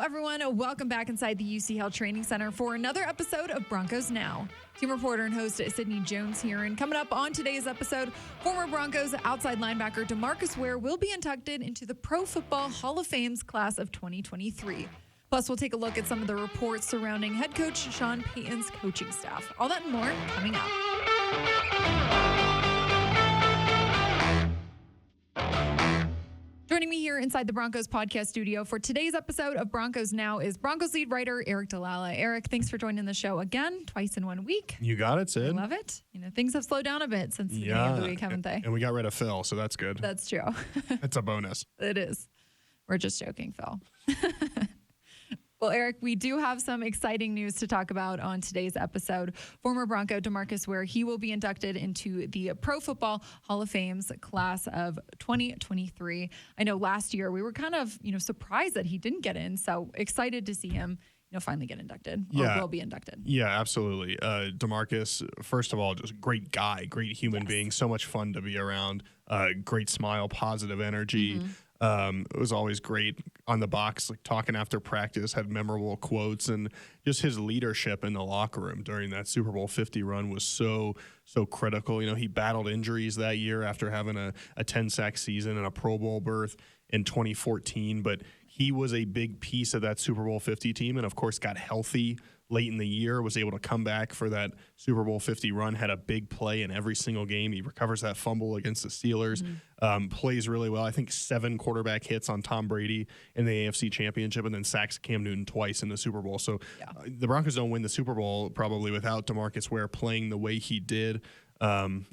everyone. Welcome back inside the UC Health Training Center for another episode of Broncos Now. Team reporter and host Sydney Jones here. And coming up on today's episode, former Broncos outside linebacker DeMarcus Ware will be inducted into the Pro Football Hall of Fame's class of 2023. Plus, we'll take a look at some of the reports surrounding head coach Sean Payton's coaching staff. All that and more coming up. Joining me here inside the Broncos podcast studio for today's episode of Broncos Now is Broncos lead writer Aric DiLalla. Aric, thanks for joining the show again, twice in 1 week. You got it, Sid. I love it. Things have slowed down a bit since the beginning of the week, haven't they? And we got rid of Phil, so that's good. That's true. It's a bonus. It is. We're just joking, Phil. Well, Aric, we do have some exciting news to talk about on today's episode. Former Bronco DeMarcus Ware, he will be inducted into the Pro Football Hall of Fame's class of 2023. I know last year we were kind of, surprised that he didn't get in. So excited to see him, finally get inducted or will be inducted. Yeah, absolutely. DeMarcus, first of all, just great guy, great human being, so much fun to be around, great smile, positive energy. It was always great on the box, like talking after practice, had memorable quotes, and just his leadership in the locker room during that Super Bowl 50 run was so critical. He battled injuries that year after having a 10-sack season and a Pro Bowl berth in 2014, but he was a big piece of that Super Bowl 50 team, and of course got healthy late in the year, was able to come back for that Super Bowl 50 run, had a big play in every single game. He recovers that fumble against the Steelers, plays really well. I think 7 quarterback hits on Tom Brady in the AFC Championship, and then sacks Cam Newton twice in the Super Bowl. So the Broncos don't win the Super Bowl probably without DeMarcus Ware playing the way he did. And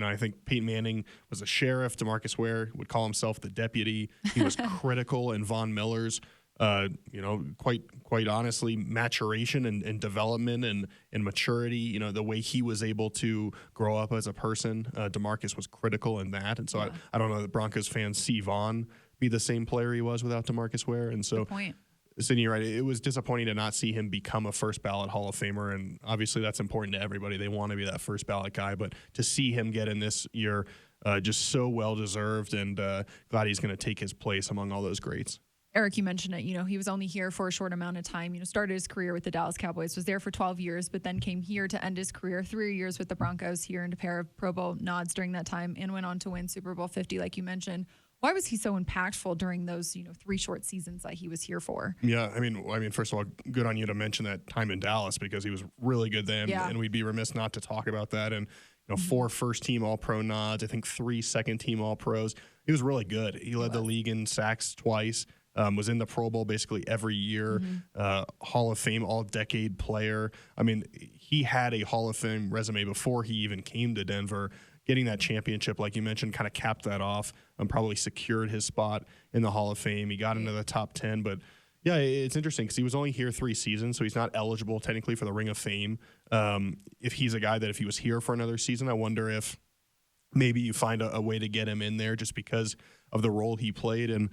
I think Peyton Manning was a sheriff. DeMarcus Ware would call himself the deputy. He was critical in Von Miller's quite honestly, maturation and development and maturity, the way he was able to grow up as a person. DeMarcus was critical in that. And so I don't know that Broncos fans see Von be the same player he was without DeMarcus Ware. And so, Sydney, you're right. It was disappointing to not see him become a first ballot Hall of Famer. And obviously that's important to everybody. They want to be that first ballot guy. But to see him get in this year, just so well-deserved, and glad he's going to take his place among all those greats. Aric, you mentioned it. He was only here for a short amount of time. Started his career with the Dallas Cowboys, was there for 12 years, but then came here to end his career 3 years with the Broncos here, and a pair of Pro Bowl nods during that time, and went on to win Super Bowl 50, like you mentioned. Why was he so impactful during those, 3 short seasons that he was here for? Yeah, I mean, first of all, good on you to mention that time in Dallas, because he was really good then, and we'd be remiss not to talk about that. And 4 first-team All-Pro nods, I think 3 second-team All-Pros. He was really good. He led the league in sacks twice. Was in the Pro Bowl basically every year, Hall of Fame all-decade player. I mean, he had a Hall of Fame resume before he even came to Denver. Getting that championship, like you mentioned, kind of capped that off and probably secured his spot in the Hall of Fame. He got into the top 10, but yeah, it's interesting because he was only here 3 seasons, so he's not eligible technically for the Ring of Fame. If he's a guy that if he was here for another season, I wonder if maybe you find a way to get him in there just because of the role he played. And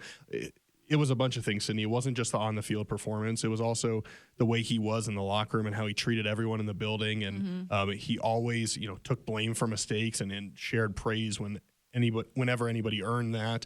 it was a bunch of things, Sydney. It wasn't just the on-the-field performance. It was also the way he was in the locker room and how he treated everyone in the building. And he always, took blame for mistakes and shared praise whenever anybody earned that.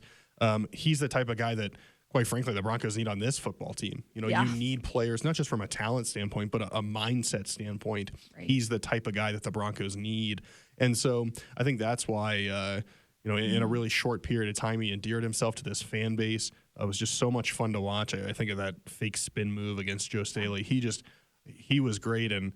He's the type of guy that, quite frankly, the Broncos need on this football team. You need players, not just from a talent standpoint, but a mindset standpoint. Right. He's the type of guy that the Broncos need. And so I think that's why, in a really short period of time, he endeared himself to this fan base. It was just so much fun to watch. I think of that fake spin move against Joe Staley. He was great. And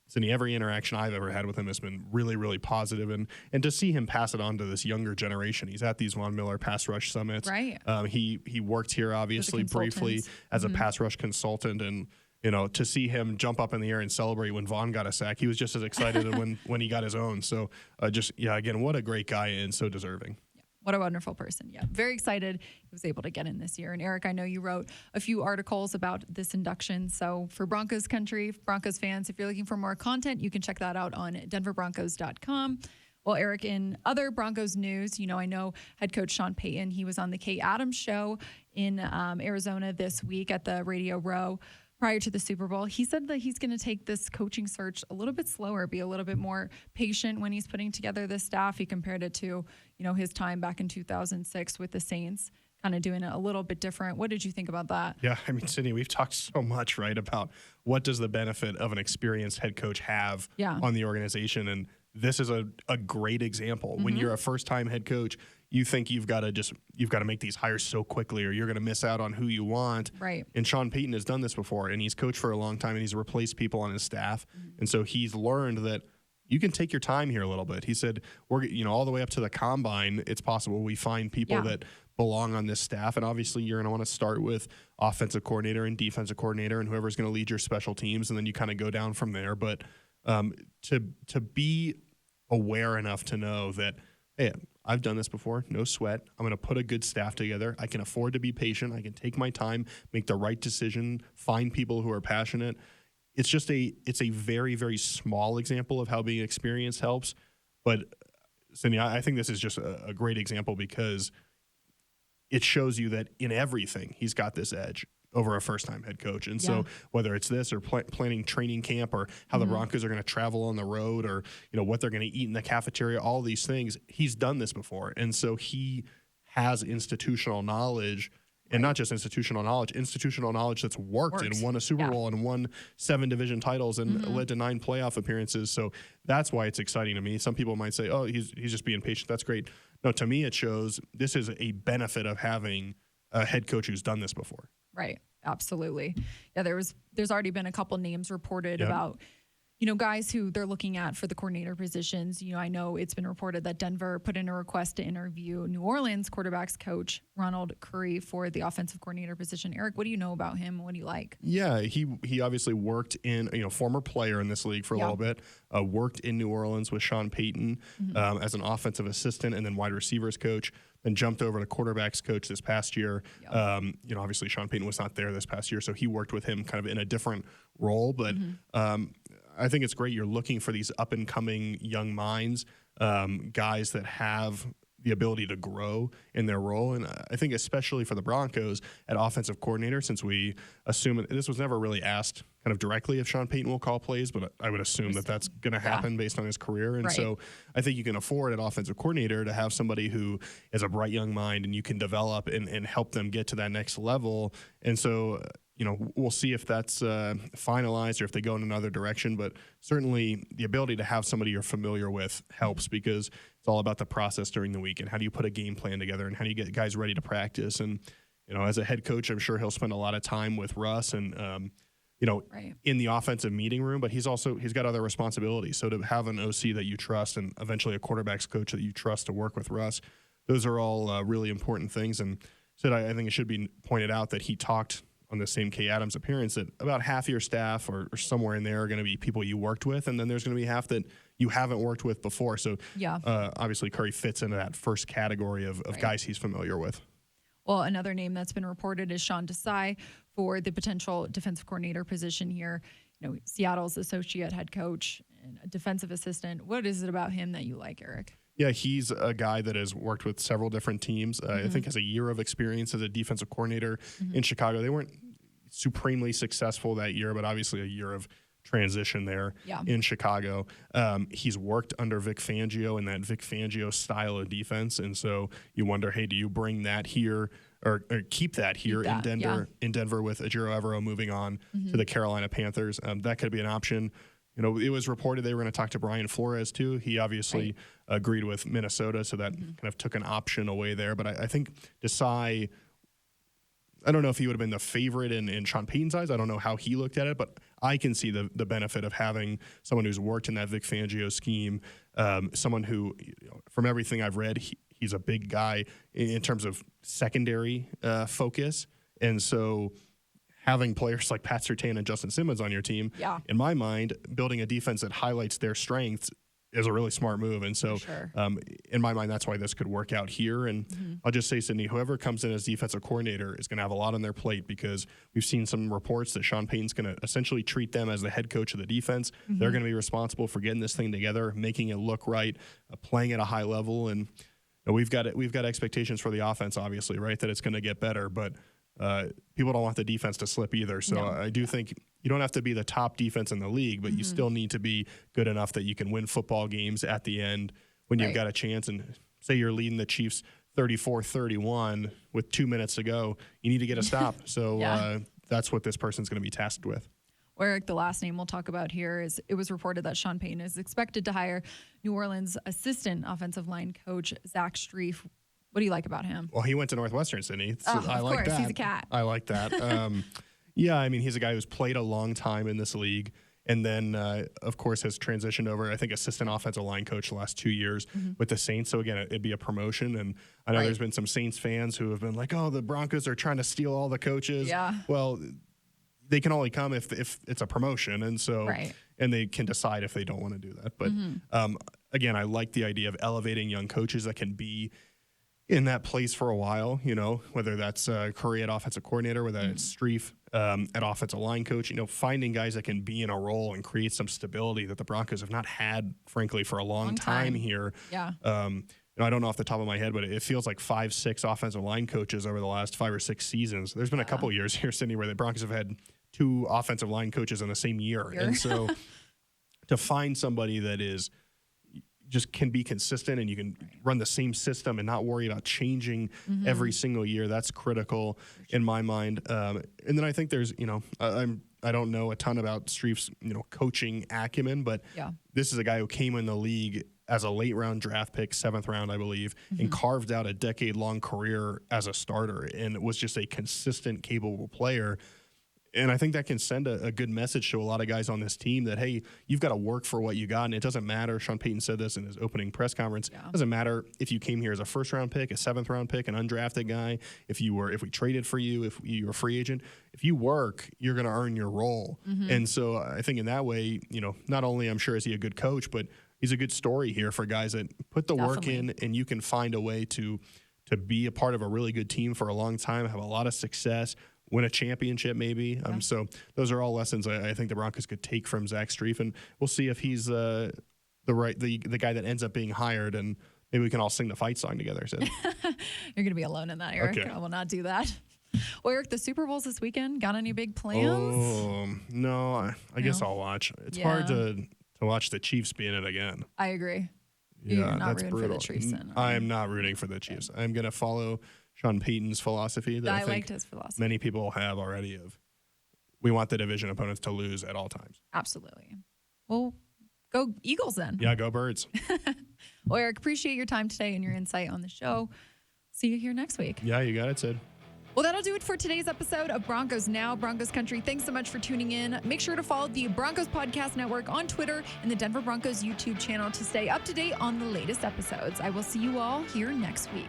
Sydney, every interaction I've ever had with him has been really, really positive. And to see him pass it on to this younger generation, he's at these Von Miller pass rush summits. Right. He worked here, obviously, briefly as a pass rush consultant. And, to see him jump up in the air and celebrate when Von got a sack, he was just as excited when he got his own. So again, what a great guy and so deserving. What a wonderful person. Yeah, very excited he was able to get in this year. And Aric, I know you wrote a few articles about this induction. So for Broncos country, Broncos fans, if you're looking for more content, you can check that out on denverbroncos.com. Well, Aric, in other Broncos news, I know head coach Sean Payton, he was on the Kay Adams show in Arizona this week at the Radio Row. Prior to the Super Bowl, he said that he's going to take this coaching search a little bit slower, be a little bit more patient when he's putting together this staff. He compared it to, his time back in 2006 with the Saints. kind of doing it a little bit different. What did you think about that? Yeah, I mean, Sydney, we've talked so much, right, about what does the benefit of an experienced head coach have on the organization, and this is a great example. When you're a first-time head coach, you think you've got to make these hires so quickly, or you're going to miss out on who you want. Right. And Sean Payton has done this before, and he's coached for a long time, and he's replaced people on his staff, and so he's learned that you can take your time here a little bit. He said, we're all the way up to the combine, it's possible we find people that belong on this staff. And obviously you're going to want to start with offensive coordinator and defensive coordinator and whoever's going to lead your special teams. And then you kind of go down from there. But to be aware enough to know that, hey, I've done this before, no sweat. I'm going to put a good staff together. I can afford to be patient. I can take my time, make the right decision, find people who are passionate. It's a very, very small example of how being experienced helps. But, Cindy, I think this is just a great example because it shows you that in everything he's got this edge over a first-time head coach. And so whether it's this or planning training camp or how the Broncos are going to travel on the road or what they're going to eat in the cafeteria, all these things, he's done this before. And so he has institutional knowledge. And not just institutional knowledge that's worked and won a Super Bowl and won 7 division titles and led to 9 playoff appearances. So that's why it's exciting to me. Some people might say, oh, he's just being patient. That's great. No, to me, it shows this is a benefit of having a head coach who's done this before. Right. Absolutely. Yeah, there's already been a couple names reported about guys who they're looking at for the coordinator positions. I know it's been reported that Denver put in a request to interview New Orleans quarterbacks coach Ronald Curry for the offensive coordinator position. Eric, what do you know about him? What do you like? Yeah, he obviously worked in, former player in this league for a little bit, worked in New Orleans with Sean Payton as an offensive assistant and then wide receivers coach, then jumped over to quarterbacks coach this past year. Obviously Sean Payton was not there this past year, so he worked with him kind of in a different role, but I think it's great you're looking for these up-and-coming young minds, guys that have the ability to grow in their role. And I think especially for the Broncos at offensive coordinator, since we assume this was never really asked kind of directly if Sean Payton will call plays, but I would assume that that's going to happen based on his career. And so I think you can afford at offensive coordinator to have somebody who is a bright young mind and you can develop and help them get to that next level. And so we'll see if that's finalized or if they go in another direction. But certainly the ability to have somebody you're familiar with helps because it's all about the process during the week and how do you put a game plan together and how do you get guys ready to practice. And, as a head coach, I'm sure he'll spend a lot of time with Russ and, in the offensive meeting room, but he's got other responsibilities. So to have an OC that you trust and eventually a quarterback's coach that you trust to work with Russ, those are all really important things. And so I think it should be pointed out that he talked on the same Kay Adams appearance that about half your staff or somewhere in there are going to be people you worked with, and then there's going to be half that you haven't worked with before. So obviously Curry fits into that first category of guys he's familiar with. Well, another name that's been reported is Sean Desai for the potential defensive coordinator position here. Seattle's associate head coach and a defensive assistant. What is it about him that you like, Eric? Yeah, he's a guy that has worked with several different teams. I think has a year of experience as a defensive coordinator in Chicago. They weren't supremely successful that year, but obviously a year of transition there in Chicago. He's worked under Vic Fangio in that Vic Fangio style of defense. And so you wonder, hey, do you bring that here or keep that here in Denver with Ejiro Evero moving on to the Carolina Panthers? That could be an option. It was reported they were going to talk to Brian Flores too. He obviously agreed with Minnesota, so that kind of took an option away there. But I think Desai, I don't know if he would have been the favorite in Sean Payton's eyes. I don't know how he looked at it, but I can see the benefit of having someone who's worked in that Vic Fangio scheme, someone who, from everything I've read, he's a big guy in terms of secondary focus. And so having players like Pat Surtain and Justin Simmons on your team, in my mind, building a defense that highlights their strengths is a really smart move. And so in my mind, that's why this could work out here. And I'll just say, Sydney, whoever comes in as defensive coordinator is going to have a lot on their plate because we've seen some reports that Sean Payton's going to essentially treat them as the head coach of the defense. They're going to be responsible for getting this thing together, making it look right, playing at a high level. And we've got expectations for the offense, obviously, right, that it's going to get better. But people don't want the defense to slip either. So I do think you don't have to be the top defense in the league, but you still need to be good enough that you can win football games at the end when you've got a chance. And say you're leading the Chiefs 34-31 with 2 minutes to go. You need to get a stop. So that's what this person's going to be tasked with. Eric, the last name we'll talk about here is it was reported that Sean Payton is expected to hire New Orleans assistant offensive line coach Zach Strafe. What do you like about him? Well, he went to Northwestern, Sydney. So I like that. He's a cat. I like that. Yeah, I mean, he's a guy who's played a long time in this league. And then, of course, has transitioned over, I think, assistant offensive line coach the last 2 years with the Saints. So, again, it'd be a promotion. And I know there's been some Saints fans who have been like, oh, the Broncos are trying to steal all the coaches. Yeah. Well, they can only come if it's a promotion. And so, and they can decide if they don't want to do that. But, again, I like the idea of elevating young coaches that can be in that place for a while, you know, whether that's Curry at offensive coordinator, whether it's Strafe at offensive line coach, you know, finding guys that can be in a role and create some stability that the Broncos have not had, frankly, for a long time here. Yeah. You know, I don't know off the top of my head, but it feels like 5-6 offensive line coaches over the last 5 or 6 seasons. There's been a couple of years here, Sydney, where the Broncos have had 2 offensive line coaches in the same year. And so to find somebody that is just can be consistent and you can run the same system and not worry about changing every single year, that's critical in my mind. And then I think there's, you know, I don't know a ton about Strafe's, you know, coaching acumen, but this is a guy who came in the league as a late round draft pick, 7th round, I believe, and carved out a decade-long career as a starter and was just a consistent, capable player. And I think that can send a good message to a lot of guys on this team that, hey, you've got to work for what you got. And it doesn't matter. Sean Payton said this in his opening press conference. It doesn't matter if you came here as a 1st-round pick, a 7th-round pick, an undrafted guy, if we traded for you, if you're a free agent. If you work, you're going to earn your role. And so I think in that way, you know, not only I'm sure is he a good coach, but he's a good story here for guys that put the work in and you can find a way to be a part of a really good team for a long time, have a lot of success, win a championship maybe. So those are all lessons I think the Broncos could take from Zach Strafe, and we'll see if he's the guy that ends up being hired, and maybe we can all sing the fight song together. So. You're going to be alone in that, Eric. Okay. I will not do that. Well, Eric, the Super Bowl's this weekend. Got any big plans? Oh, no. I guess I'll watch. It's hard to watch the Chiefs be in it again. I agree. Yeah, You're not that's rooting brutal. for the Chiefs then, I am not rooting for the Chiefs. I'm going to follow Sean Payton's philosophy that I think liked his philosophy. many people have already of we want the division opponents to lose at all times. Absolutely. Well, go Eagles then. Yeah, go Birds. Well, Eric, appreciate your time today and your insight on the show. See you here next week. Yeah, you got it, Sid. Well, that'll do it for today's episode of Broncos Now, Broncos Country. Thanks so much for tuning in. Make sure to follow the Broncos Podcast Network on Twitter and the Denver Broncos YouTube channel to stay up to date on the latest episodes. I will see you all here next week.